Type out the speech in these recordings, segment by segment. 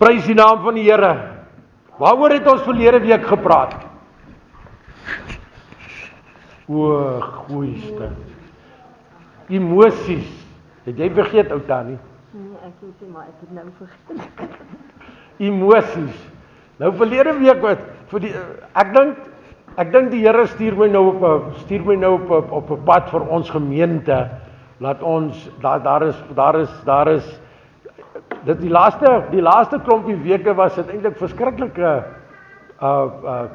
Prys die naam van die Here. Waaroor het ons verlede week gepraat? O, goeieste. Emosies. Het jy vergeet, ou Tannie? Nee, ek weet nie, maar ek het nou vergeet. Emosies. Nou verlede week wat vir die ek dink die Here stuur my nou op 'n pad vir ons gemeente. Laat ons daar is dit die laaste klompie weke was dit eintlik verskriklike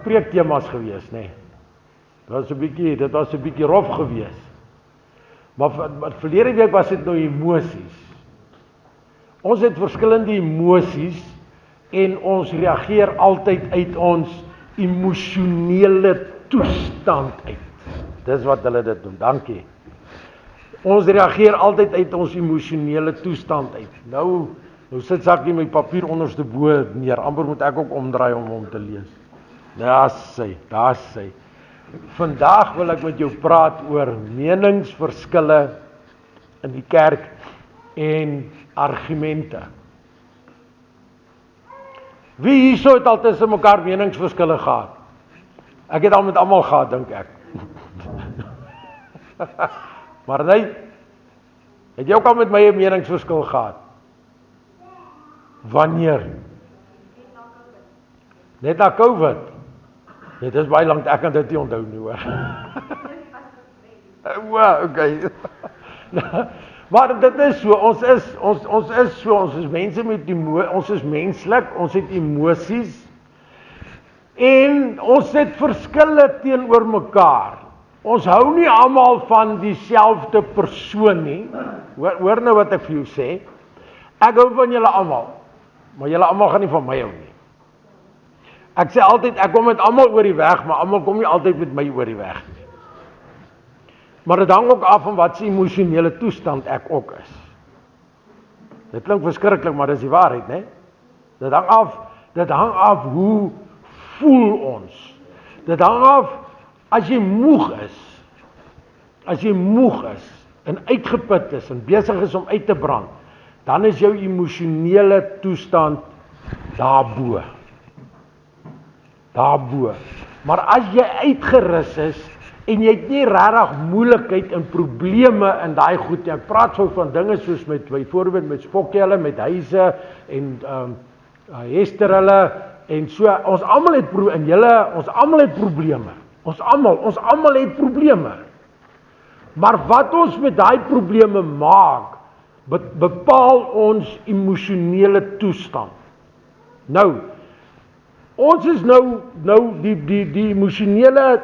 preektemas gewees, nê. Dit was 'n bietjie rof gewees. Maar verlede week was dit nou emosies. Ons het verskillende emosies en ons reageer altyd uit ons emosionele toestand uit. Dis wat hulle dit doen. Dankie. Ons reageer altyd uit ons emosionele toestand uit. Nou sit Sakkie my papier onderste bo neer. Amper moet ek ook omdraai om hom te lees. Daar's sy. Vandag wil ek met jou praat oor meningsverskille in die kerk en argumente. Wie hierso het al tussen mekaar meningsverskille gehad? Ek het al met almal gehad, dink ek. Maar nee, het jy ook al met my 'n meningsverskil gehad? Wanneer? Net na COVID. Dit is baie lank, ek kan dit nie onthou nie, hoor. Okay. Maar dit is so, ons is mense met ons is menslik, ons het emosies en ons het verskille teenoor mekaar. Ons hou nie almal van dieselfde persoon nie. Hoor nou wat ek vir jou sê. Ek hou van julle almal, maar julle almal gaan nie van my hou nie. Ek sê altyd, ek kom met almal oor die weg, maar almal kom nie altyd met my oor die weg nie. Maar dit hang ook af van wat se emosionele toestand ek ook is. Dit klink verskriklik, maar dis die waarheid, né? Dit hang af hoe voel ons. Dit hang af as jy moeg is en uitgeput is en besig is om uit te brand, dan is jou emosionele toestand daarbo. Maar as jy uitgerus is en jy het nie regtig moeilikheid en probleme in daai goed nie. Ek praat so van dinge soos byvoorbeeld met spokkelle, met huise en hesterhulle en so. Ons almal het probleme. Ons almal het probleme. Maar wat ons met daai probleme maak, bepaal ons emosionele toestand. Nou, ons is nou die emosionele,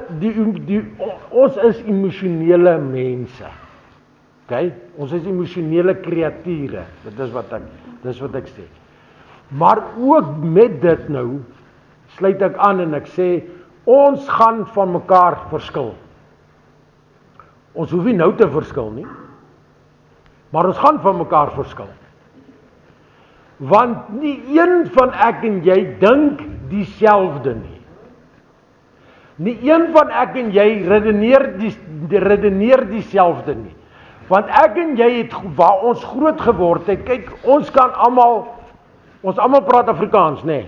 ons is emosionele mense. Okay? Ons is emosionele kreature. Dit is wat ek sê. Maar ook met dit nou, sluit ek aan en ek sê, ons gaan van mekaar verskil. Ons hoef nie nou te verskil nie, maar ons gaan van mekaar verskil. Want nie een van ek en jy dink dieselfde nie. Nie een van ek en jy redeneer dieselfde nie. Want ek en jy het waar ons groot geword het, kyk, ons almal praat Afrikaans, nê?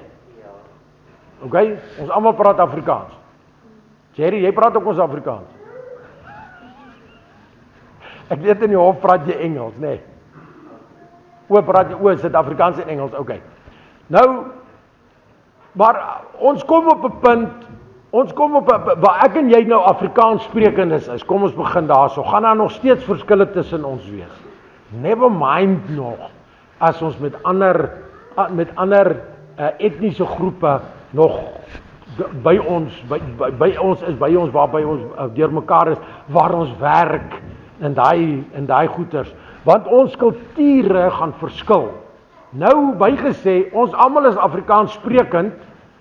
Okay? Ons almal praat Afrikaans. Jerry, jy praat ook ons Afrikaans. Ek weet in die hof praat jy Engels, nê? Praat jy Suid-Afrikaans en Engels, okay. Nou, maar ons kom op 'n punt, waar ek en jy nou Afrikaans sprekendes is, kom ons begin daarso, gaan daar nog steeds verskille tussen ons wees. Never mind nog, as ons met ander etniese groepe nog by ons waarby ons deur mekaar is, waar ons werk in daai goeters, want ons kulture gaan verskil. Nou bygesê, ons almal is Afrikaans sprekend,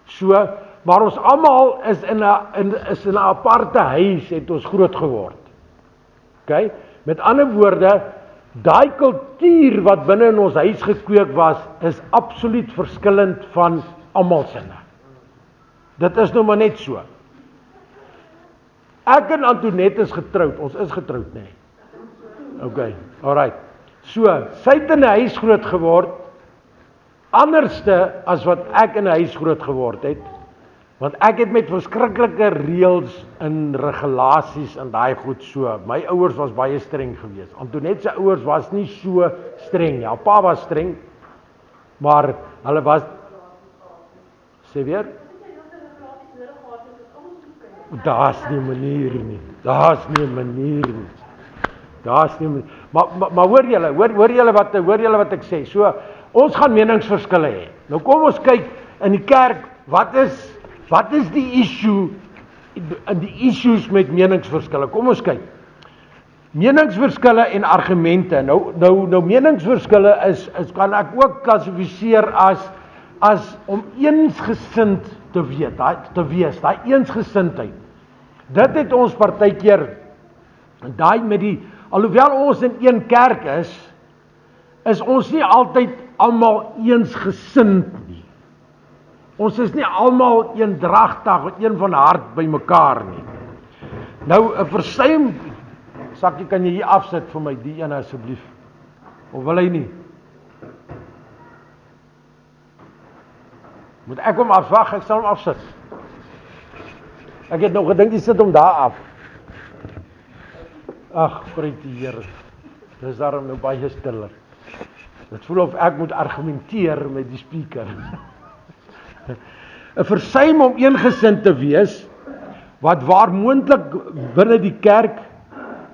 so, maar ons almal is in 'n aparte huis het ons groot geword. Okay? Met ander woorde, daai kultuur wat binne in ons huis gekweek was, is absoluut verskillend van almal sinne. Dit is nou maar net so. Ek en Antoinette is getroud, ons is getroud, nê? Okay, alright. So, sy het in 'n huis groot geword, anderste as wat ek in 'n huis groot geword het, want ek het met verskriklike reëls en regulasies en daai goed so. My ouers was baie streng geweest. Antoinette se ouers was nie so streng nie. Pa was streng, maar hulle was sê weer daar's nie 'n manier nie. Daar's nie 'n manier nie. Daar's nie. Maar hoor julle wat ek sê. So ons gaan meningsverskille hê. Nou kom ons kyk in die kerk, wat is die issue en die issues met meningsverskille? Kom ons kyk. Meningsverskille en argumente. Nou meningsverskille is kan ek ook klassifiseer as om eensgesind te wees, daai eensgesindheid. Dit het ons partykeer daai met die alhoewel ons in een kerk is ons nie altyd almal eensgesind nie. Ons is nie almal eendragtig of een van hart by mekaar nie. Nou 'n versuim, Sakkie, kan jy hier afsit vir my die ene asseblief? Of wil hy nie? Moet ek hom afwag? Ek sal hom afsit. Ek het nog gedink jy sit hom daar af. Ag, prys die Here. Dis daarom nou baie stiller. Dit voel of ek moet argumenteer met die speaker. 'n Versuim om eengesind te wees, wat waar moontlik binne die kerk,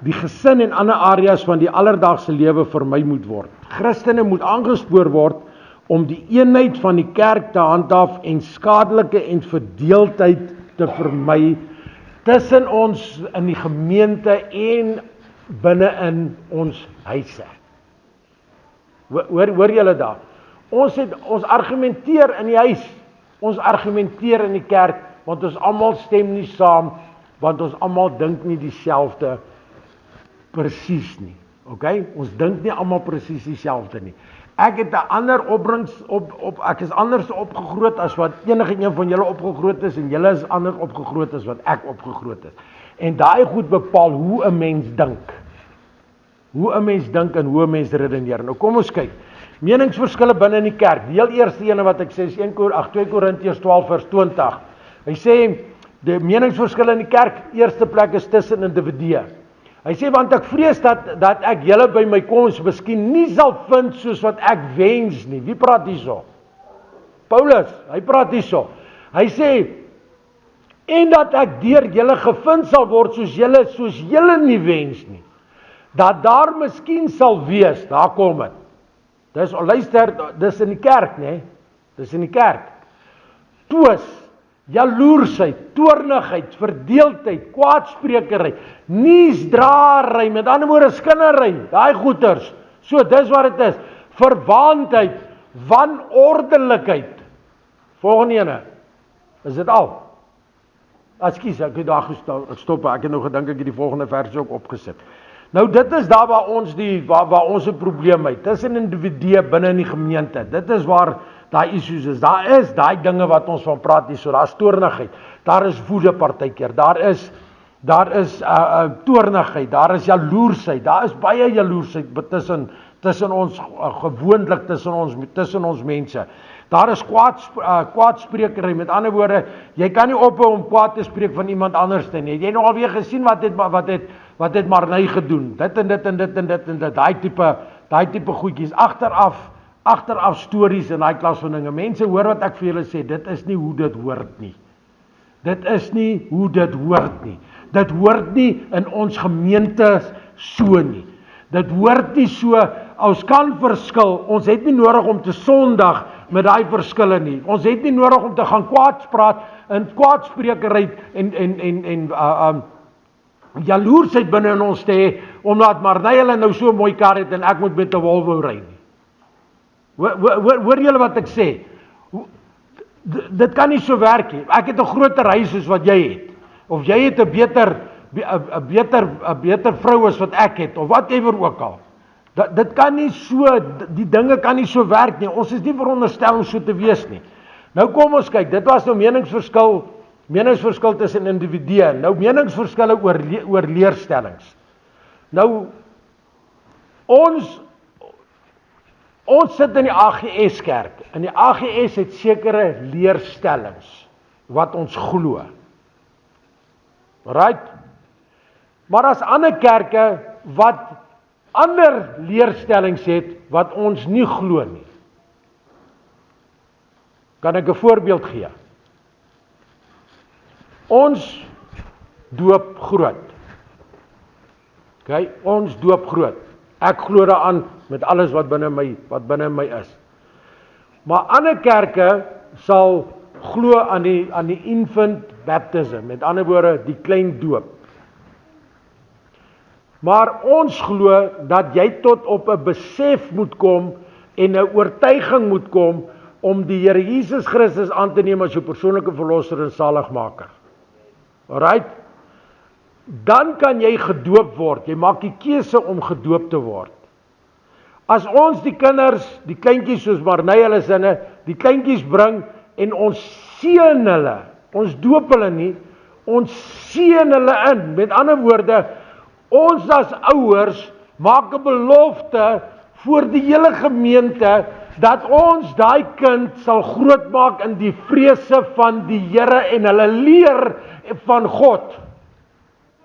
die gesin en ander areas van die alledaagse lewe vermy moet word. Christene moet aangespoor word om die eenheid van die kerk te handhaaf en skadelike en verdeeldheid te vermy tussen ons in die gemeente en binne in ons huise. Hoor julle daar? Ons argumenteer in die huis, ons argumenteer in die kerk, want ons almal stem nie saam, want ons almal dink nie dieselfde presies nie. Okay? Ons dink nie almal presies dieselfde nie. Ek het 'n ander opbrengs ek is anders opgegroot as wat enige een van julle opgegroot is en julle is anders opgegroot as wat ek opgegroot is. En daai goed bepaal hoe 'n mens dink. Hoe 'n mens dink en hoe 'n mens redeneer. Nou kom ons kyk. Meningsverskille binne in die kerk. Die heel eerste ene wat ek sê is 2 Korintiërs 12 vers 20. Hy sê die meningsverskille in die kerk, eerste plek is tussen individue. Hy sê, want ek vrees dat ek julle by my koms miskien nie sal vind soos wat ek wens nie. Wie praat hierso? Paulus, hy praat hierso. Hy sê, en dat ek deur julle gevind sal word soos julle nie wens nie. Dat daar miskien sal wees, daar kom dit. Dis, luister, dis in die kerk, né? Dis in die kerk. Twis, jaloersheid, toornigheid, verdeeldheid, kwaadsprekery, nuusdraery, met ander woorde skinnery, daai goeters. So, dis wat dit is. Verwaandheid, wanordelikheid. Volgende ene. Is dit al? Ekskuus, ek het daar gestop, ek het nog gedink ek het die volgende vers ook opgesit. Nou dit is daar waar ons 'n probleem het. Dis 'n individu binne in die gemeente. Dit is waar daai issues is. Daar is daai dinge wat ons van praat hier, so daar's toornigheid. Daar is woede partykeer. Daar is toornigheid, daar is jaloersheid. Daar is baie jaloersheid tussen ons gewoonlik tussen ons mense. Daar is kwaadsprekery. Met ander woorde, jy kan nie ophou om kwaad te spreek van iemand anders nie. Jy nou alweer gesien wat het Marney gedoen. Dit en dit. Daai tipe goedjies agteraf stories en daai klas van dinge. Mense hoor wat ek vir julle sê, dit is nie hoe dit hoort nie. Dit is nie hoe dit hoort nie. Dit hoort nie in ons gemeentes so nie. Dit hoort nie so, ons kan verskil, ons het nie nodig om te sondig met daai verskille nie. Ons het nie nodig om te gaan kwaadspraak en kwaadsprekery en jaloersheid binne in ons te hê, omdat Marney hulle nou so mooi kar het en ek moet met 'n Volvo ry nie. Hoor julle wat ek sê? Dit kan nie so werk nie. Ek het 'n groter huis as wat jy het. Of jy het 'n beter vrou as wat ek het, of whatever ook al. Dit kan nie so, die dinge kan nie so werk nie. Ons is nie veronderstel om so te wees nie. Nou kom ons kyk, dit was nou meningsverskil tussen individue. Nou meningsverskille oor leerstellings. Nou Ons sit in die AGS kerk. En die AGS het sekere leerstellings wat ons glo. Right? Maar as ander kerke wat ander leerstellings het wat ons nie glo nie. Kan ek 'n voorbeeld gee? Ons doop groot. Okay, ons doop groot. Ek glo daaraan met alles wat binne my is. Maar ander kerke sal glo aan die infant baptism, met ander woorde die klein doop. Maar ons glo dat jy tot op 'n besef moet kom en 'n oortuiging moet kom om die Here Jesus Christus aan te neem as jou persoonlike verlosser en saligmaker. Alright? Dan kan jy gedoop word. Jy maak die keuse om gedoop te word. As ons die kinders, die kleintjies soos Marney hulle sinne, die kleintjies bring en ons seën hulle, ons doop hulle nie, ons seën hulle in. Met ander woorde, ons as ouers maak 'n belofte voor die hele gemeente dat ons daai kind sal grootmaak in die vrese van die Here en hulle leer van God.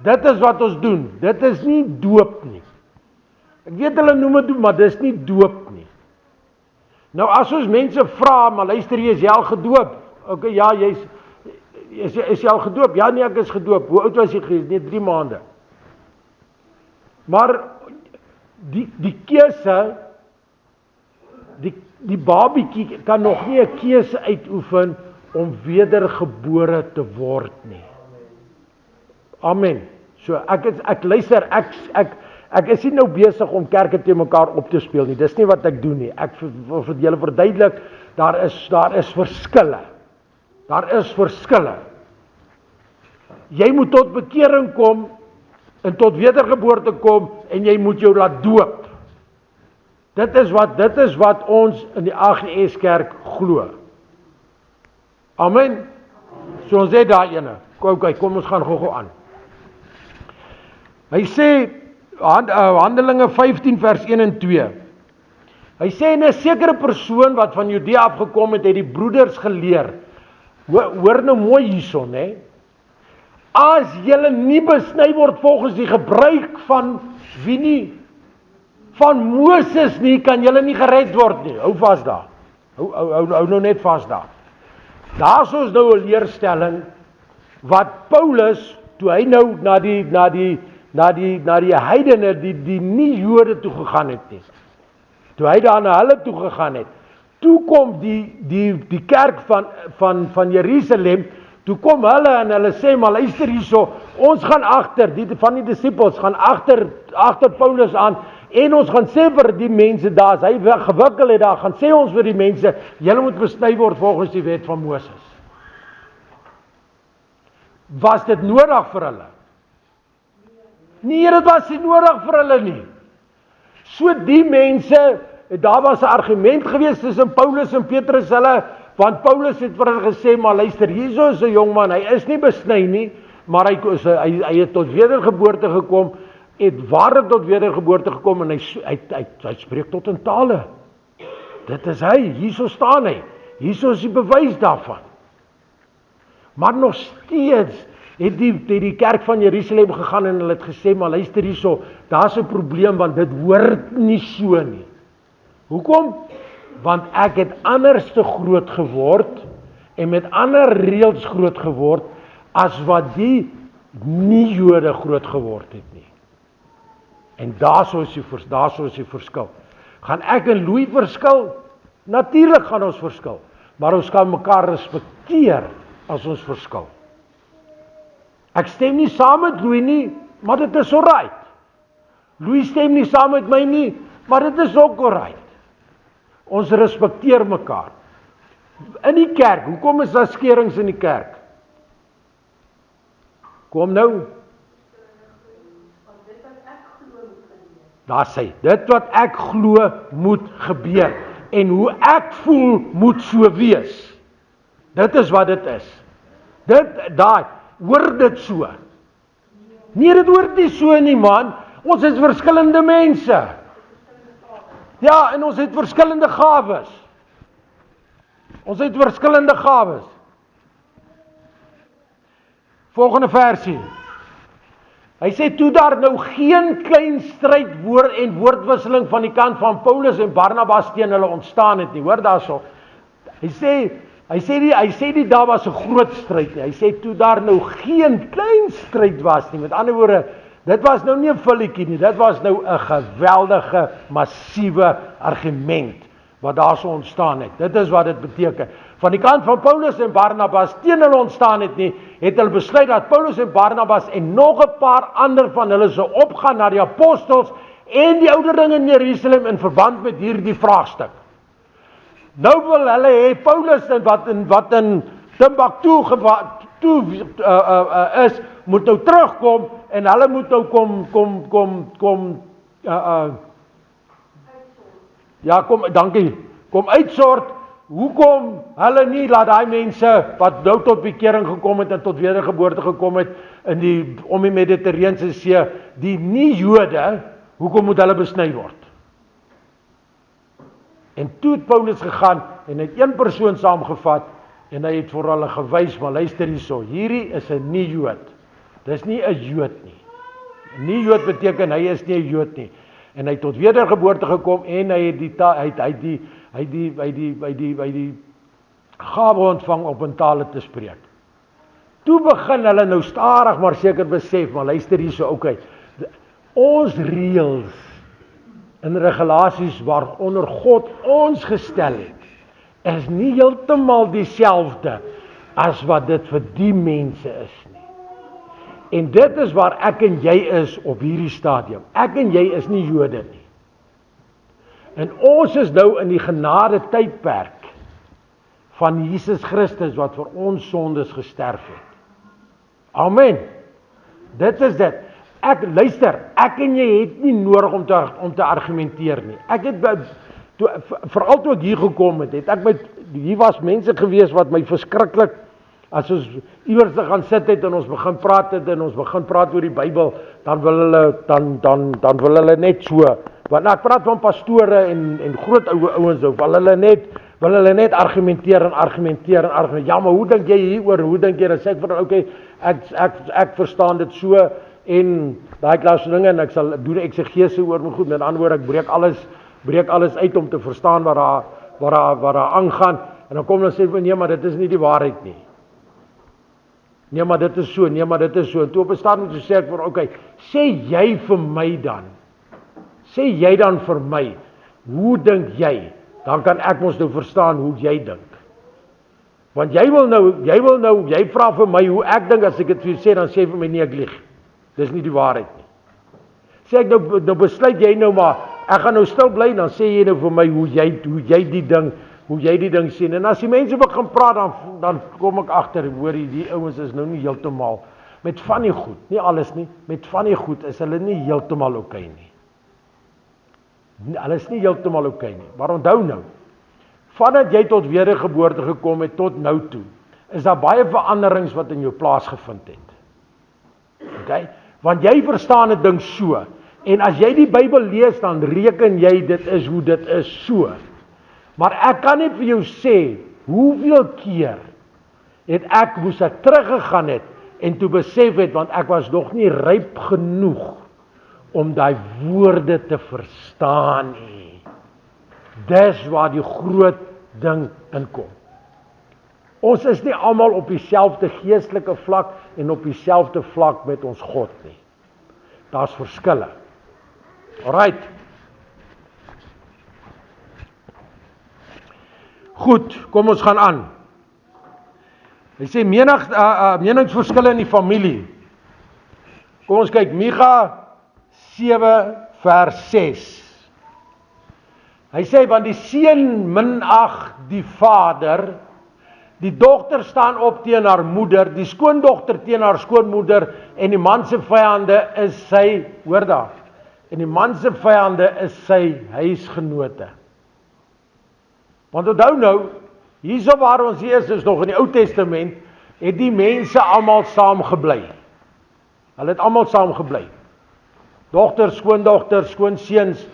Dit is wat ons doen. Dit is nie doop nie. Ek weet hulle noem dit doop, maar dis nie doop nie. Nou as ons mense vra, maar luister jy, is jy al gedoop? Okay, ja, is jy al gedoop? Ja, nee, ek is gedoop. Hoe oud was jy gewees? Nee, 3 maande. Maar die keuse, die babietjie kan nog nie 'n keuse uitoefen om wedergebore te word nie. Amen. So ek luister, ek is nie nou besig om kerke te mekaar op te speel nie. Dis nie wat ek doen nie. Ek wil vir julle verduidelik, daar is verskille. Daar is verskille. Jy moet tot bekering kom en tot wedergeboorte kom en jy moet jou laat doop. Dit is wat ons in die AGS kerk glo. Amen. So ons sê daai ene. Kom ons gaan gou aan. Hy sê Handelinge 15 vers 1 en 2. Hy sê en 'n sekere persoon wat van Judea afgekom het die broeders geleer. Hoor nou mooi hierson, hè. As julle nie besny word volgens die gebruik van wie nie? Van Moses nie, kan julle nie gered word nie. Hou vas daar. Hou nou net vas daar. Daar's ons nou 'n leerstelling wat Paulus, toe hy nou na die heidene, die nie Jode toe gegaan het nie. Toe hy daar na hulle toe gegaan het, toe kom die kerk van Jerusalem, toe kom hulle en hulle sê, maar luister hierso, ons gaan agter, van die disippels gaan agter Paulus aan, en ons gaan sê vir die mense daar, as hy gewikkel het daar, gaan sê ons vir die mense, julle moet besny word volgens die wet van Moses. Was dit nodig vir hulle? Nee, dit was nie nodig vir hulle nie. So die mense, daar was 'n argument gewees tussen Paulus en Petrus hulle, want Paulus het vir hulle gesê, maar luister, hierso is 'n jong man, hy is nie besny nie, maar hy het tot wedergeboorte gekom, het waarlik tot wedergeboorte gekom, en hy spreek tot in tale. Dit is hy, hierso staan hy, hierso is die bewys daarvan. Maar nog steeds het die kerk van Jerusalem gegaan en hulle het gesê, maar luister hierso, daar's 'n probleem, want dit hoort nie so nie. Hoekom? Want ek het anders te groot geword, en met ander reëls groot geword, as wat die nie-Jode groot geword het nie. En daarso is die verskil. Gaan ek en Louis verskil? Natuurlik gaan ons verskil, maar ons kan mekaar respekteer as ons verskil. Ek stem nie saam met Louis nie, maar dit is alright. Louis stem nie saam met my nie, maar dit is ook alright. Ons respekteer mekaar. In die kerk, hoekom is daar skerings in die kerk? Kom nou. Daar sê, dit wat ek glo moet gebeur, en hoe ek voel moet so wees. Dit is wat dit is. Hoor dit so? Nee, dit hoort nie so nie, man. Ons is verskillende mense. Ja, en ons het verskillende gawes. Ons het verskillende gawes. Volgende versie. Hy sê, toe daar nou geen klein stryd en woordwisseling van die kant van Paulus en Barnabas teen hulle ontstaan het nie. Hoor daarso. Hy sê nie daar was 'n groot stryd nie. Hy sê toe daar nou geen klein stryd was nie. Met ander woorde, dit was nou nie 'n vulletjie nie. Dit was nou 'n geweldige, massiewe argument wat daar so ontstaan het. Dit is wat dit beteken. Van die kant van Paulus en Barnabas teen hulle ontstaan het nie, het hulle besluit dat Paulus en Barnabas en nog 'n paar ander van hulle sou opgaan na die apostels en die ouderlinge in Jerusalem in verband met hierdie vraagstuk. Nou wil hulle hê Paulus wat in Timbuktu is, moet nou terugkom en hulle moet nou kom uitsort. Hoekom hulle nie laat daai mense wat nou tot bekering gekom het en tot wedergeboorte gekom het om die Mediterrane See, die nie Jode, hoekom moet hulle besny word? En toe het Paulus gegaan en het een persoon saamgevat en hy het vir hulle gewys, maar luister hierso, hierdie is 'n nie Jood. Dis nie 'n Jood nie. 'n Nie Jood beteken hy is nie 'n Jood nie. En hy het tot wedergeboorte gekom en hy het die gawe ontvang om in tale te spreek. Toe begin hulle nou stadig maar seker besef, maar luister hierso, okay. Ons reëls en regulasies waaronder God ons gestel het, is nie heeltemal dieselfde as wat dit vir die mense is nie. En dit is waar ek en jy is op hierdie stadium. Ek en jy is nie Jode nie. En ons is nou in die genade tydperk van Jesus Christus wat vir ons sondes gesterf het. Amen. Dit is dit. Luister, ek en jy het nie nodig om te argumenteer nie. Ek het veral toe ek hier gekom het, hier was mense gewees wat my verskriklik, as ons iewers te gaan sit het en ons begin praat oor die Bybel, dan wil hulle net so, want ek praat van pastore en groot ouens, wil hulle net argumenteer. Ja, maar hoe dink jy hieroor? Hoe dink jy? Dan sê ek vir hulle, okay, ek verstaan dit so, en daai klas dinge, en ek sal doen eksegese oor my goed, met ander woorde, ek breek alles uit om te verstaan wat daar aangaan, en dan kom hulle sê, nee, maar dit is nie die waarheid nie. Nee, maar dit is so, en toe op 'n stadium toe sê ek vir, okay, sê jy dan vir my, hoe dink jy? Dan kan ek mos nou verstaan hoe jy dink. Want jy vra vir my hoe ek dink, as ek dit vir jou sê, dan sê jy vir my, nee, ek lieg. Dis nie die waarheid nie. Sê ek nou besluit jy nou maar, ek gaan nou stil bly, dan sê jy nou vir my hoe jy die ding sien. En as die mense begin praat, dan kom ek agter, hoor die ouens is nou nie heeltemal, met van die goed, nie alles nie, met van die goed is hulle nie heeltemal okay nie. Hulle is nie heeltemal okay nie. Maar onthou nou, vandat jy tot wedergeboorte gekom het tot nou toe, is daar baie veranderings wat in jou plaasgevind het. Okay? Want jy verstaan 'n ding so. En as jy die Bybel lees, dan reken jy dit is hoe dit is so. Maar ek kan nie vir jou sê hoeveel keer moes ek teruggegaan het en toe besef het, want ek was nog nie ryp genoeg om daai woorde te verstaan nie. Dis waar die groot ding inkom. Ons is nie almal op dieselfde geestelike vlak en op dieselfde vlak met ons God nie. Daar's verskille. Alright. Goed, kom ons gaan aan. Hy sê meningsverskille in die familie. Kom ons kyk, Micha 7 vers 6. Hy sê, want die seun minag die vader, die dogter staan op teen haar moeder, die skoondogter teen haar skoonmoeder, en die man se vyande is sy, hoor daar, en die man se vyande is sy huisgenote. Want onthou nou, hierso waar ons is nog in die Ou Testament, het die mense almal saam gebly. Hulle het almal saam gebly. Dogters, skoondogters, skoonseuns,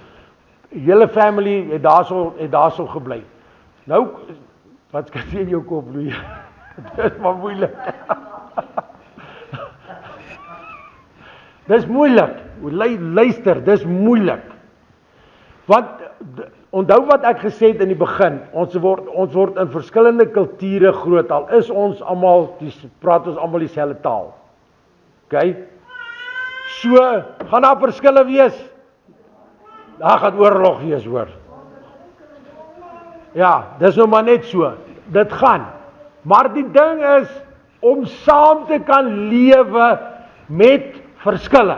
hele family het daarso gebly. Nou, wat skat jy in jou kop, Louis? Dit is maar moeilik. Dis moeilik. Luister, dis moeilik. Want onthou wat ek gesê het in die begin, ons word in verskillende kulture groot, al is ons almal, praat ons almal dieselfde taal. OK? So, gaan daar verskille wees? Daar gaan oorlog wees, hoor. Ja, dis nou maar net so. Dit gaan. Maar die ding is, om saam te kan lewe met verskille.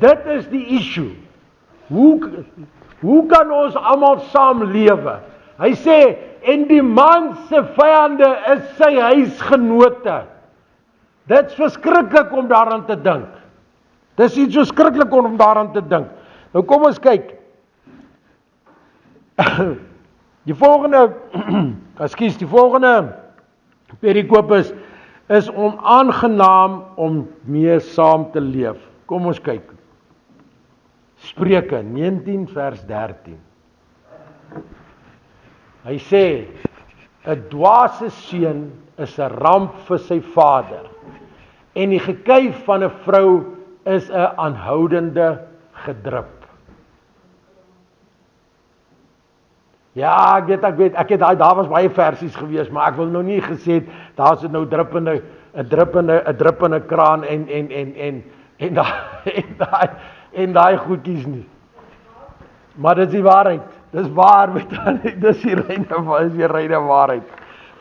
Dit is die issue. Hoe kan ons almal saam lewe? Hy sê, en die man se vyande is sy huisgenote. Dit is verskriklik om daaraan te dink. Dis iets verskriklik om daaraan te dink. Nou kom ons kyk. Die volgende perikoop is onaangenaam om mee saam te leef. Kom ons kyk. Spreuke 19 vers 13. Hy sê, 'n dwaase seun is 'n ramp vir sy vader, en die gekuif van 'n vrou is 'n aanhoudende gedrup. Ja, ek het daar was baie versies gewees, maar ek wil nou nie gesê het, daar is nou 'n druppende kraan en daai goedjies nie. Maar dit is die waarheid. Dis waar met dis die reine waarheid.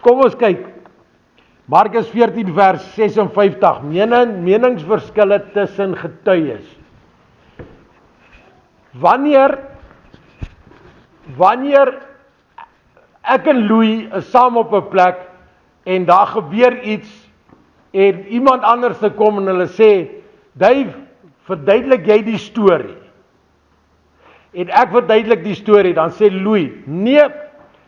Kom ons kyk. Markus 14 vers 56. Meningsverskille tussen getuies. Wanneer ek en Louis is saam op 'n plek en daar gebeur iets en iemand anders te kom en hulle sê, Dave, verduidelik jy die storie? En ek verduidelik die storie, dan sê Louis, nee,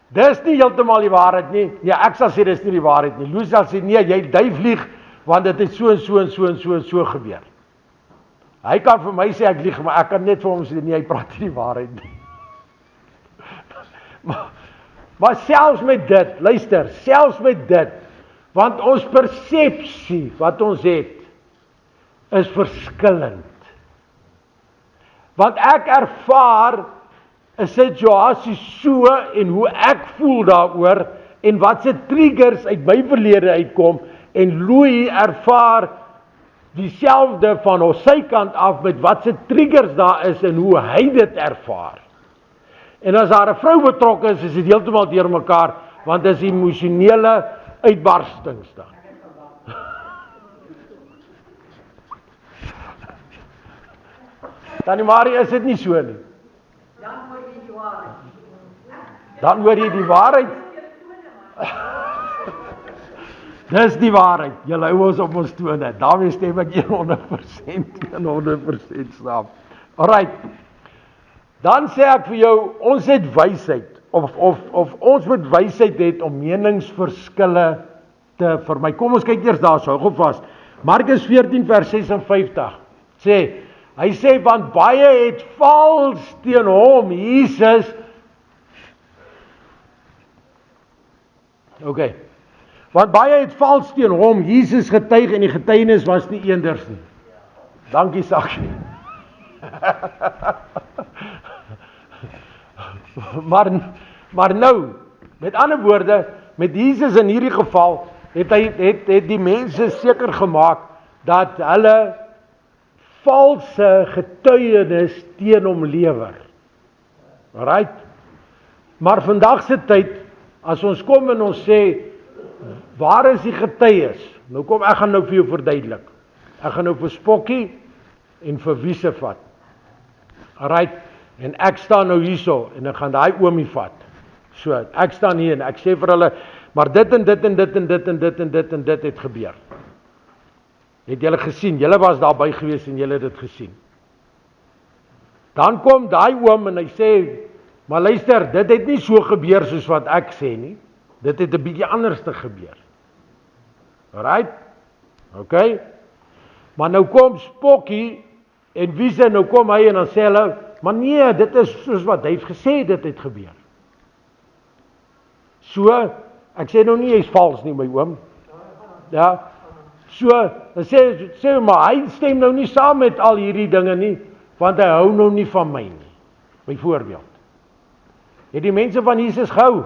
dis nie heeltemal die waarheid nie. Ja, ek sal sê dis nie die waarheid nie. Louis sal sê, nee, jy Dave lieg, want dit het so gebeur. Hy kan vir my sê ek lieg, maar ek kan net vir hom sê, nee, hy praat nie die waarheid nie. Maar selfs met dit, luister, selfs met dit, want ons persepsie wat ons het, is verskillend. Want ek ervaar 'n situasie so en hoe ek voel daaroor en wat se triggers uit my verlede uitkom en Louis ervaar dieselfde van ons sy kant af met wat se triggers daar is en hoe hy dit ervaar. En as daar 'n vrou betrokke is dit heeltemal deurmekaar, want dit is emosionele uitbarstings dan. Tannie Marie, is dit nie so nie? Dan hoor jy die waarheid. Dis die waarheid. Julle hou ons op ons tone. Daarmee stem ek 100% saam. Alright. Dan sê ek vir jou, ons het wysheid of ons moet wysheid hê om meningsverskille te vermy. Kom ons kyk eers daarso, hou vas. Markus 14 vers 56 sê, hy sê, want baie het vals teen hom, Jesus. Okay. Want baie het vals teen hom, Jesus getuig en die getuienis was nie eenders nie. Dankie, Sakkie. Maar nou, met ander woorde, met Jesus in hierdie geval, het die mense seker gemaak, dat hulle valse getuienis teen hom lewer. Alright? Maar vandag se tyd, as ons kom en ons sê, waar is die getuies? Nou kom, ek gaan nou vir jou verduidelik. Ek gaan nou vir Spokkie en vir Wiese vat. Alright? En ek staan nou hierso, en ek gaan daai oomie vat. So, ek staan hier en ek sê vir hulle, maar dit en dit en dit en dit en dit en dit en dit het gebeur. Het julle gesien, julle was daarby gewees en julle het dit gesien. Dan kom daai oom en hy sê, maar luister, dit het nie so gebeur soos wat ek sê nie. Dit het 'n bietjie anders te gebeur. Alright? Okay? Maar nou kom Spokkie en Wiese, nou kom hy en dan sê hulle, maar nee, dit is soos wat hy het gesê, dit het gebeur. So, ek sê nou nie hy is vals nie, my oom. Ja, so, dan sê maar, hy stem nou nie saam met al hierdie dinge nie, want hy hou nou nie van my nie, byvoorbeeld. Het die mense van Jesus gehou,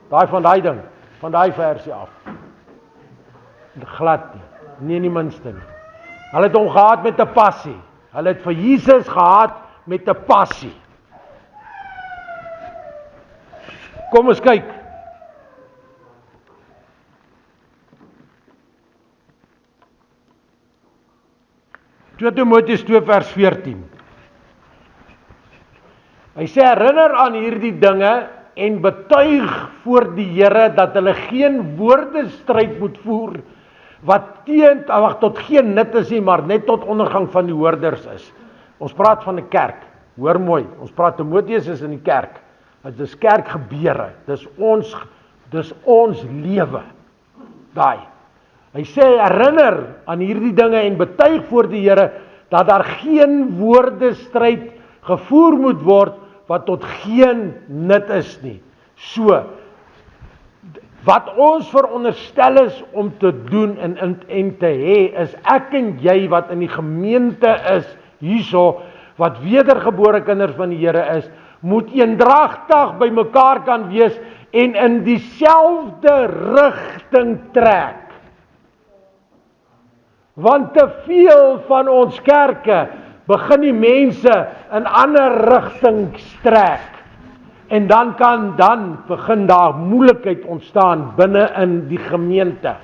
van daai ding, van daai versie af. Glad nie, nie die minste nie. Hulle het hom gehad met 'n passie. Hulle het vir Jesus gehad met 'n passie. Kom ons kyk. Timoteus 2 vers 14. Hy sê, herinner aan hierdie dinge en betuig voor die Here dat hulle geen woordestryd moet voer wat tot geen nut is nie, maar net tot ondergang van die hoorders is. Ons praat van 'n kerk. Hoor mooi, ons praat Timoteus is in die kerk. Dit is kerkgebeure. Dis ons lewe. Daai. Hy sê herinner aan hierdie dinge en betuig voor die Here dat daar geen woordestryd gevoer moet word wat tot geen nut is nie. So, wat ons veronderstel is om te doen en te hê, is ek en jy wat in die gemeente is, hierso, wat wedergebore kinders van die Here is, moet eendragtig by mekaar kan wees en in dieselfde rigting trek. Want te veel van ons kerke begin die mense in ander rigtings trek. En dan begin daar moeilikheid ontstaan binne in die gemeente.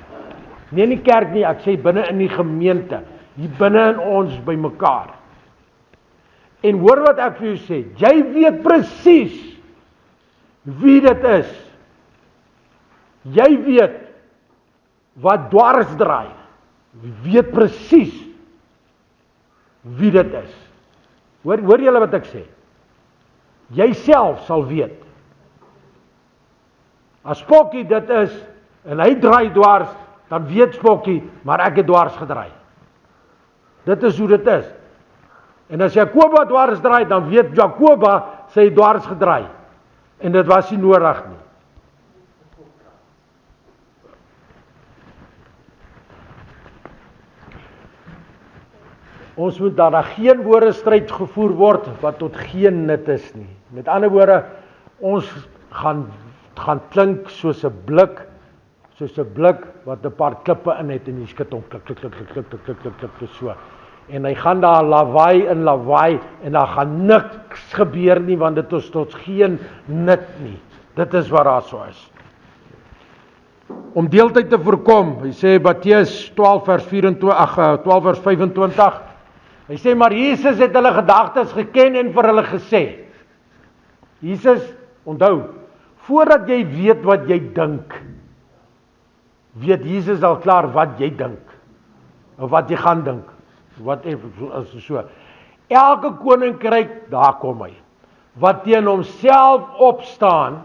Nie in die kerk nie, ek sê binne in die gemeente. Hier binne in ons by mekaar. En hoor wat ek vir jou sê, jy weet presies wie dit is. Jy weet wat dwars draai. Jy weet presies wie dit is. Hoor julle wat ek sê? Jy self sal weet. As Spokkie dit is, en hy draai dwars, dan weet Spokkie, maar ek het dwars gedraai. Dit is hoe dit is. En as Jakoba dwars draai, dan weet Jakoba, sy het dwars gedraai. En dit was nie nodig nie. Ons moet daar geen woordestryd gevoer word wat tot geen nut is nie. Met ander woorde, ons gaan klink soos 'n blik wat 'n paar klippe in het en jy skud hom klik so. En hy gaan daar lawaai en daar gaan niks gebeur nie want dit is tot geen nut nie. Dit is wat daar so is. Om deeltyd te voorkom, hy sê Matteus 12 vers 25. Hy sê, maar Jesus het hulle gedagtes geken en vir hulle gesê. Jesus, onthou, voordat jy weet wat jy dink, weet Jesus al klaar wat jy dink, of wat jy gaan dink, wat is so. Elke koninkryk, daar kom hy, wat teen homself opstaan,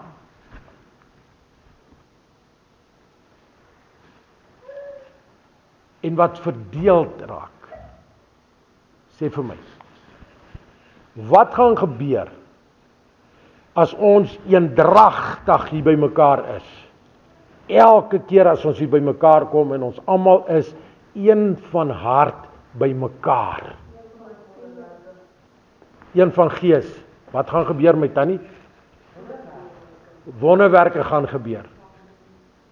en wat verdeeld raak. Sê vir my, wat gaan gebeur as ons eendragtig hier by mekaar is? Elke keer as ons hier by mekaar kom en ons almal is een van hart by mekaar. Een van gees. Wat gaan gebeur met tannie? Wonderwerke gaan gebeur.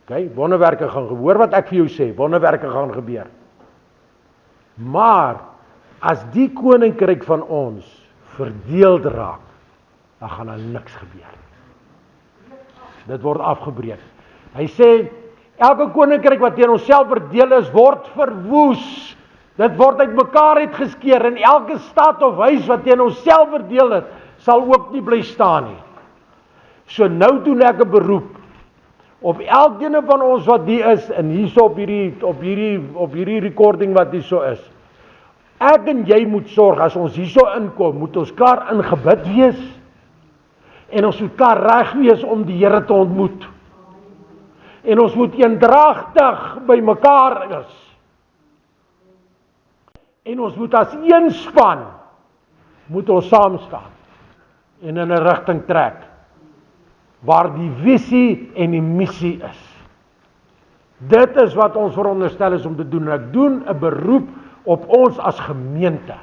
Okay, wonderwerke gaan gebeur. Hoor wat ek vir jou sê, wonderwerke gaan gebeur. Maar as die koninkryk van ons verdeeld raak, dan gaan daar niks gebeur. Dit word afgebreek. Hy sê, elke koninkryk wat teen onsself verdeel is, word verwoes. Dit word uit mekaar uitgeskeer en elke stad of huis wat teen onsself verdeel het, sal ook nie bly staan nie. So nou doen ek 'n beroep op elkeen van ons wat hier is en hierso op hierdie recording wat hierso is. Ek en jy moet sorg as ons hierso inkom, moet ons klaar in gebid wees en ons moet klaar reg wees om die Here te ontmoet. En ons moet eendragtig by mekaar is. En ons moet as een span moet ons saam staan. en in 'n rigting trek, waar die visie en die missie is. Dit is wat ons veronderstel is om te doen. Ek doen 'n beroep op ons as gemeente.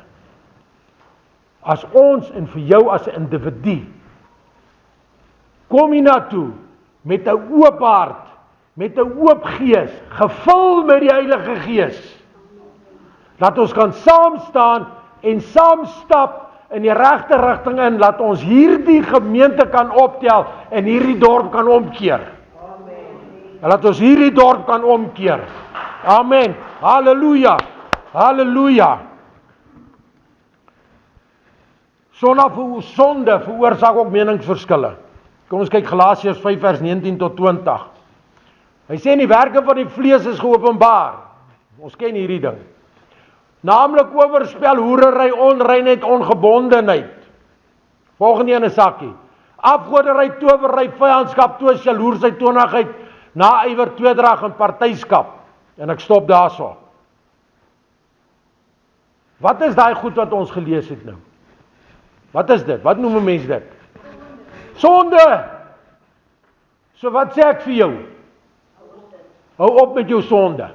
As ons en vir jou as 'n individu. Kom hiernatoe met 'n oop hart, met 'n oop gees, gevul met die Heilige Gees. Laat ons kan saam staan en saam stap in die regte rigting in, laat ons hierdie gemeente kan optel en hierdie dorp kan omkeer. En laat ons hierdie dorp kan omkeer. Amen. Halleluja. Halleluja. Sonde veroorsaak ook meningsverskille. Kom ons kyk Galasiërs 5 vers 19 tot 20. Hy sê die werke van die vlees is geopenbaar. Ons ken hierdie ding. Naamlik oorspel, hoerery, onreinheid, ongebondenheid. Volgende een sakkie. Afgoderry, towery, vyandskap, twis, jaloersheid, toornigheid, naaiwer, tweedrag en partyskap. En ek stop daarso. Wat is daai goed wat ons gelees het nou? Wat is dit? Wat noem 'n mens dit? Sonde. So wat sê ek vir jou? Hou op met jou sonde.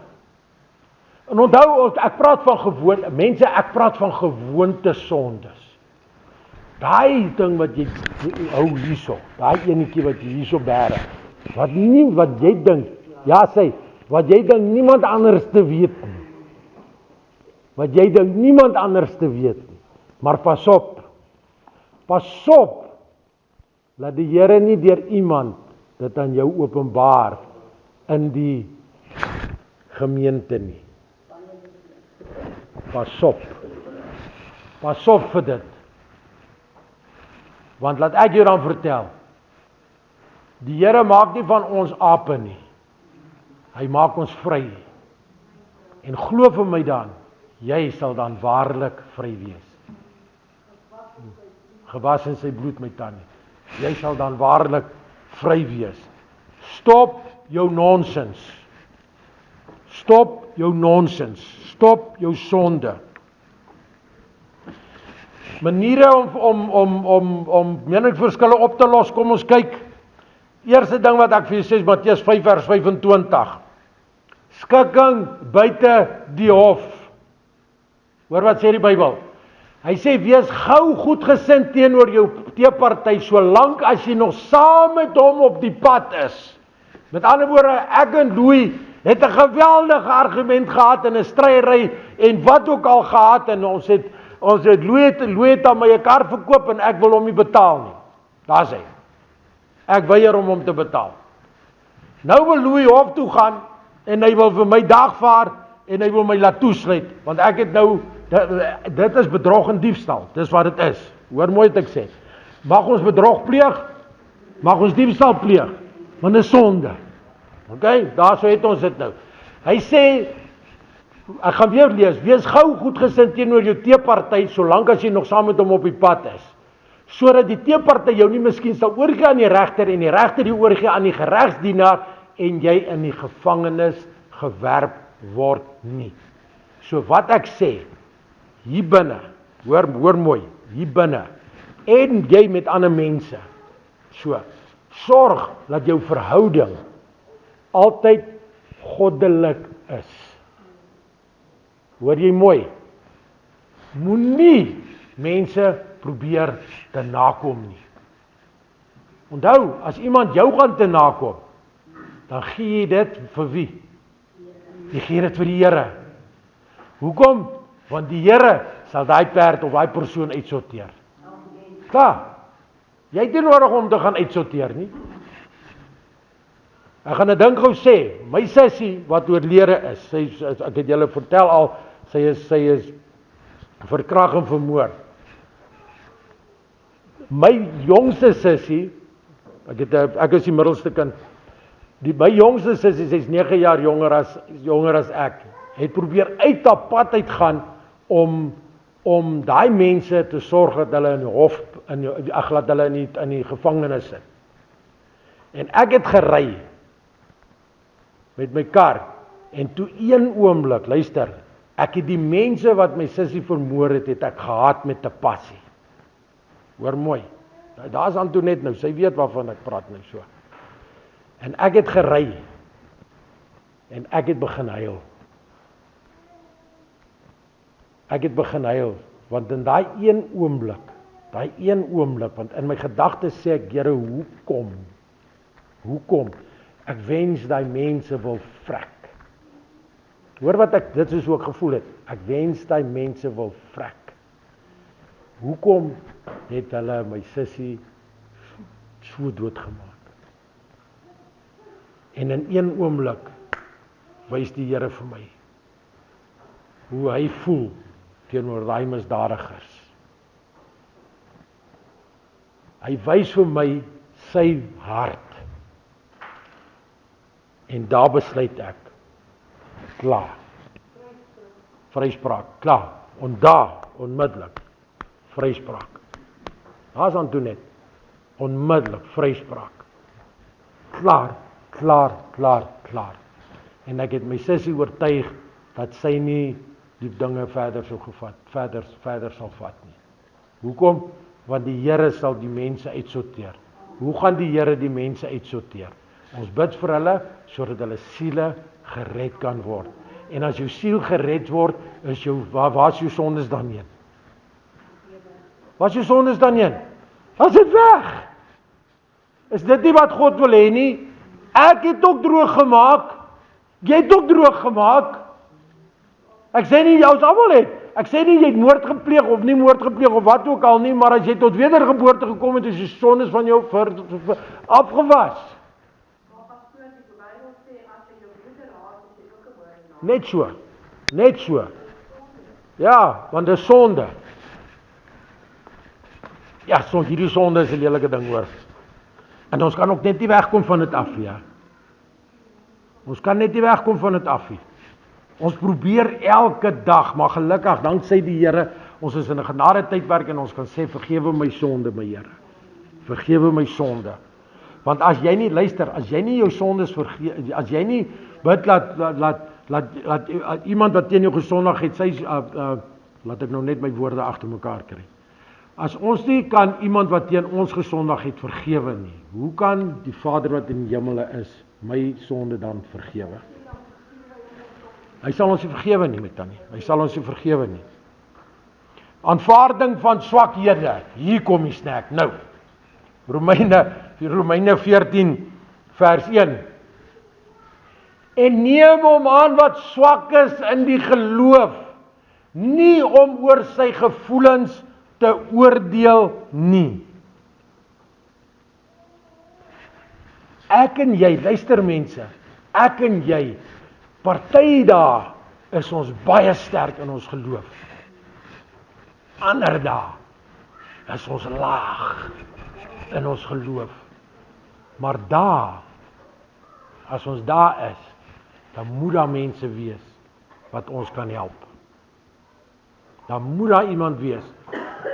En onthou, ek praat van gewoonte, mense, ek praat van gewoonte sondes. Daai ding wat jy hou hierso, daai enetjie wat jy hierso bære, wat jy dink, ja sê, wat jy dink niemand anders te weet nie. Wat jy dink niemand anders te weet nie. Maar pas op, laat die Here nie deur iemand dit aan jou openbaar in die gemeente nie. Pas op vir dit. Want laat ek jou dan vertel, die Here maak nie van ons ape nie. Hy maak ons vry. En glo vir my dan, jy sal dan waarlik vry wees. Gewas in sy bloed my tannie. Jy sal dan waarlik vry wees. Stop jou nonsens. Stop jou nonsens. Stop jou sonde. Maniere om meningsverskille op te los, kom ons kyk. Eerste ding wat ek vir julle sê, Matteus 5 vers 25. Skikking buite die hof. Hoor wat sê die Bybel? Hy sê, wees gou goedgesind teenoor jou teeparty, solank as jy nog saam met hom op die pad is. Met ander woorde, ek en Louis het 'n geweldige argument gehad in 'n stryery en wat ook al gehad en ons het Louis het aan my 'n kar verkoop en ek wil hom nie betaal nie. Daar's hy. Ek weier om hom te betaal. Nou wil Louis hof toe gaan en hy wil vir my dagvaar en hy wil my laat toesluit, want ek het nou dit is bedrog en diefstal. Dis wat dit is. Hoor mooi wat ek sê. Mag ons bedrog pleeg? Mag ons diefstal pleeg? Want dit is sonde. OK, daarso het ons dit nou. Hy sê, ek gaan weer lees, wees gou goedgesind teenoor jou teeparty, solank as jy nog saam met hom op die pad is. Sodat die teeparty jou nie miskien sal oorgee aan die regter en die regter die oorgee aan die geregsdienaar en jy in die gevangenis gewerp word nie. So wat ek sê, hier binne, hoor mooi, hier binne, en jy met ander mense, so, sorg dat jou verhouding altyd goddelik is. Hoor jy mooi? Moenie mense probeer te nakom nie. Onthou, as iemand jou gaan te nakom, dan gee jy dit vir wie? Jy gee dit vir die Here. Hoekom? Want die Here sal daai perd of daai persoon uitsorteer. Klaar. Jy het nie nodig om te gaan uitsorteer nie. Ek gaan 'n ding gou sê, my sussie wat oorlede is, ek het julle vertel al, sy is verkragt en vermoor. My jongste sussie, ek is die middelste kind, my jongste sussie, sy's 9 jaar jonger as ek, het probeer uit haar pad uitgaan om daai mense te sorg dat hulle in die hof, dat hulle in die gevangenis sit. En ek het gery met my kar, en toe een oomblik, luister, ek het die mense wat my sussie vermoor het ek gehaat met 'n passie. Hoor mooi, Daar is Antoinette nou, sy weet waarvan ek praat nou so. En ek het gery, en ek het begin huil. Ek het begin huil, want in daai een oomblik, want in my gedagtes sê ek, Here, hoekom? Ek wens daai mense wil vrek. Hoor wat dit is hoe ek gevoel het, ek wens daai mense wil vrek. Hoekom het hulle my sussie so doodgemaak? En in een oomblik wys die Here vir my hoe hy voel teenoor daai misdadigers. Hy wys vir my sy hart. En daar besluit ek, klaar. Vryspraak, klaar. En daar, onmiddellik, vryspraak. Daar is Antoinette. Onmiddellik, vryspraak. Klaar. En ek het my sussie oortuig dat sy nie die dinge verder sal vat nie. Hoekom? Want die Here sal die mense uitsorteer. Hoe gaan die Here die mense uitsorteer? Ons bid vir hulle, sodat hulle siele gered kan word. En as jou siel gered word, waar is jou sondes dan heen? Waar is jou sondes dan heen? As dit weg. Is dit nie wat God wil hê nie? Ek het ook droog gemaak. Jy het ook droog gemaak. Ek sê nie, ons almal het. Ek sê nie, jy het moord gepleeg of nie moord gepleeg of wat ook al nie, maar as jy tot wedergeboorte gekom het, is die sondes van jou afgewas. Net so. Ja, want dit is sonde. Ja, hierdie sonde is 'n lelike ding hoor. En ons kan ook net nie wegkom van dit af, ja. Ons kan net nie wegkom van dit af nie. Ons probeer elke dag, maar gelukkig, danksy die Here, ons is in 'n genade tydperk en ons kan sê, vergewe my sonde, my Here. Vergewe my sonde. Want as jy nie luister, as jy nie jou sondes vergewe, as jy nie bid laat iemand wat teen jou gesondig het, laat ek nou net my woorde agter mekaar kry. As ons nie kan iemand wat teen ons gesondig het vergewe nie, hoe kan die Vader wat in die hemele is, my sonde dan vergewe? Hy sal ons nie vergewe nie, met dan nie. Hy sal ons nie vergewe nie. Aanvaarding van swakhede, hier kom die snack, nou. Romeine 14 vers 1. En neem hom aan wat swak is in die geloof, nie om oor sy gevoelens te oordeel nie. Ek en jy, luister mense, ek en jy, party dae is ons baie sterk in ons geloof. Ander dae is ons laag in ons geloof. Maar daar, as ons daar is, dan moet daar mense wees wat ons kan help. Dan moet daar iemand wees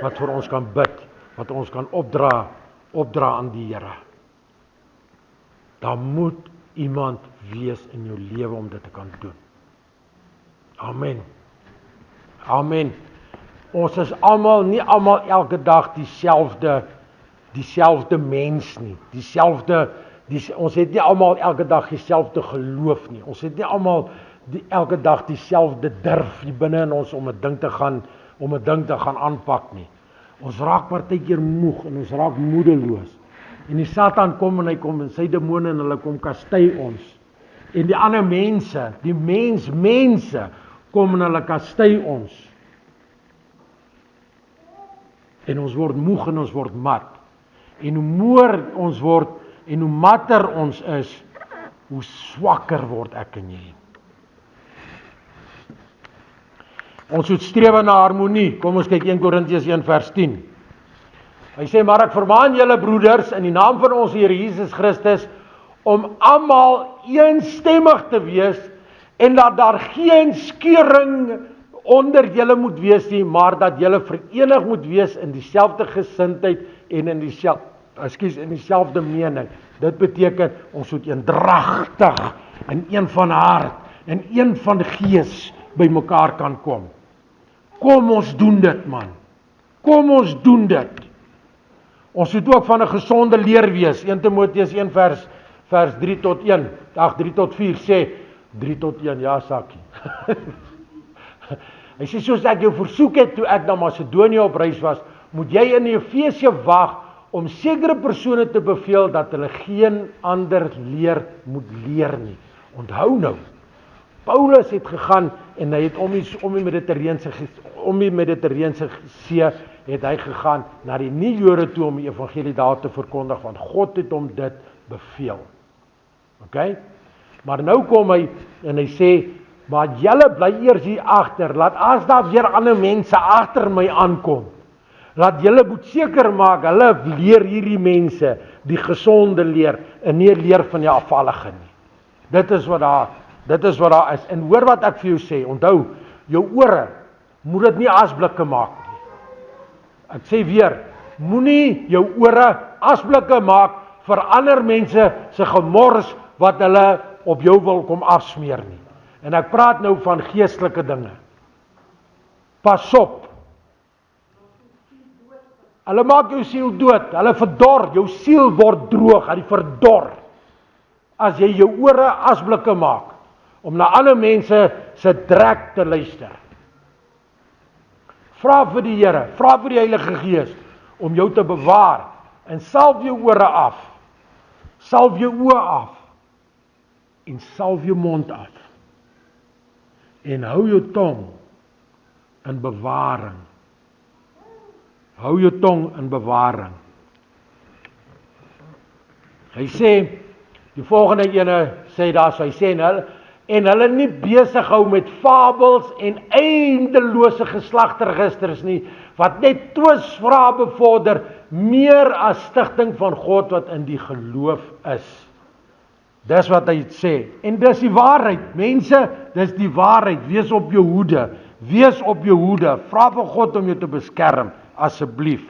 wat vir ons kan bid, wat ons kan opdra aan die Here. Daar moet iemand wees in jou lewe om dit te kan doen. Amen. Amen. Ons is nie almal elke dag dieselfde mens nie. Ons het nie almal elke dag dieselfde geloof nie. Ons het nie almal elke dag dieselfde durf hier binne in ons om 'n ding te gaan aanpak nie. Ons raak partykeer moeg en ons raak moedeloos. En die Satan kom en sy demone en hulle kom kastei ons. En die ander mense, mense kom en hulle kastei ons. En ons word moeg en ons word mat. En hoe moer ons word en hoe matter ons is, hoe swakker word ek en jy. Ons moet streef na harmonie. Kom ons kyk 1 Korintiërs 1 vers 10. Hy sê, maar ek vermaan julle broeders in die naam van ons Here Jesus Christus om almal eensstemmig te wees en dat daar geen skeuring onder julle moet wees nie, maar dat julle verenig moet wees in dieselfde gesindheid en in dieselfde mening. Dit beteken ons moet eendragtig en een van hart en een van gees by mekaar kan kom. Kom ons doen dit man. Kom ons doen dit. Ons moet ook van 'n gesonde leer wees. 1 Timoteus 1 vers 3 tot 1, 3 tot 4 sê 3 tot 1, ja Sakkie. Hy sê soos ek jou versoek het toe ek na Macedonië op reis was, moet jy in Efese wag om sekere persone te beveel dat hulle geen ander leer moet leer nie. Onthou nou, Paulus het gegaan en hy het om die Mediterrane See het hy gegaan na die nie-Jode toe om die evangelie daar te verkondig, want God het hom dit beveel. OK? Maar nou kom hy en hy sê, maar julle bly eers hier agter, laat as daar weer ander mense agter my aankom, laat julle moet seker maak, hulle leer hierdie mense die gesonde leer, en nie leer van die afvallige nie. Dit is wat daar is. En hoor wat ek vir jou sê, onthou, jou ore moet dit nie asblikke maak nie. Ek sê weer, moenie jou ore asblikke maak vir ander mense se gemors wat hulle op jou wil kom afsmeer nie. En ek praat nou van geestelike dinge. Pas op. Hulle maak jou siel dood, hulle verdor, jou siel word droog, hy verdor. As jy jou ore asblikke maak, om na ander mense se drek te luister. Vra vir die Here, vra vir die Heilige Gees, om jou te bewaar, en salf jou ore af, salf jou oë af, en salf jou mond af, en hou jou tong in bewaring. Hou jou tong in bewaring. Hy sê, die volgende ene sê daar, so hy sê, en hulle nie besig hou met fabels en eindelose geslagregisters nie, wat net twis vrae bevorder, meer as stigting van God wat in die geloof is. Dis wat hy sê, en dis die waarheid, mense, dis die waarheid, wees op jou hoede, vra vir God om jou te beskerm, asseblief.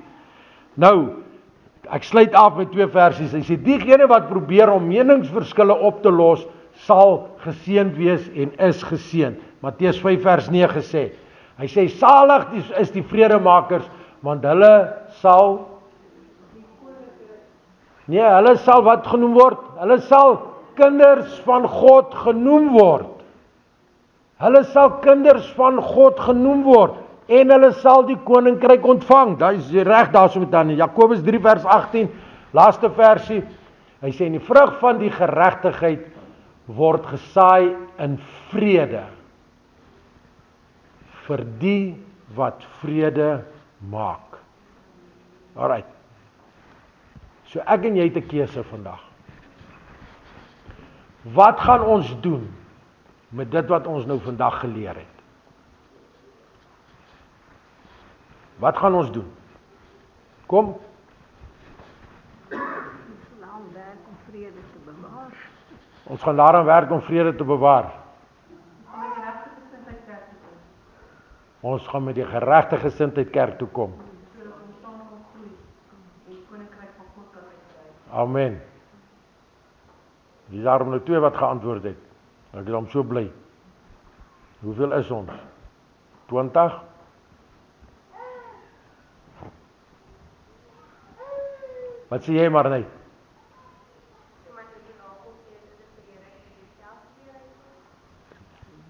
Nou, ek sluit af met 2 versies, hy sê, diegene wat probeer om meningsverskille op te los, sal geseënd wees en is geseënd. Matteus 5 vers 9 sê, hy sê, salig is die vredemakers, want hulle sal wat genoem word? Hulle sal kinders van God genoem word. Hulle sal kinders van God genoem word, en hulle sal die koninkryk ontvang. Daar is reg daarso met dan, Jakobus 3 vers 18, laaste versie, hy sê, en die vrug van die geregtigheid word gesaai in vrede, vir die wat vrede maak. Alright, so ek en jy het 'n keuse vandag. Wat gaan ons doen met dit wat ons nou vandag geleer het? Wat gaan ons doen? Kom. Ons gaan daaraan werk om vrede te bewaar. Ons gaan met die geregte gesindheid kerk toe kom. Amen. Dis daarom nou 2 wat geantwoord het. Ek is hom so bly. Hoeveel is ons? 20? Wat sê jy maar net?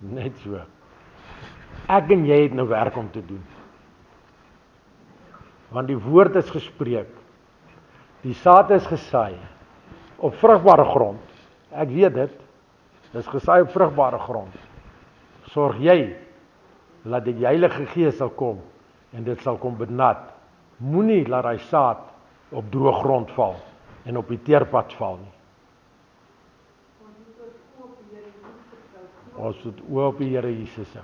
Net so. Ek en jy het nou werk om te doen. Want die woord is gespreek. Die saad is gesaai op vrugbare grond. Ek weet dit. Dis gesaai op vrugbare grond. Sorg jy dat die Heilige Gees sal kom en dit sal kom benat. Moenie laat hy saad op droë grond val en op die teerpad val nie. Ons moet oop op die Here Jesus.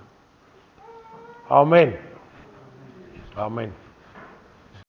Amen. Amen.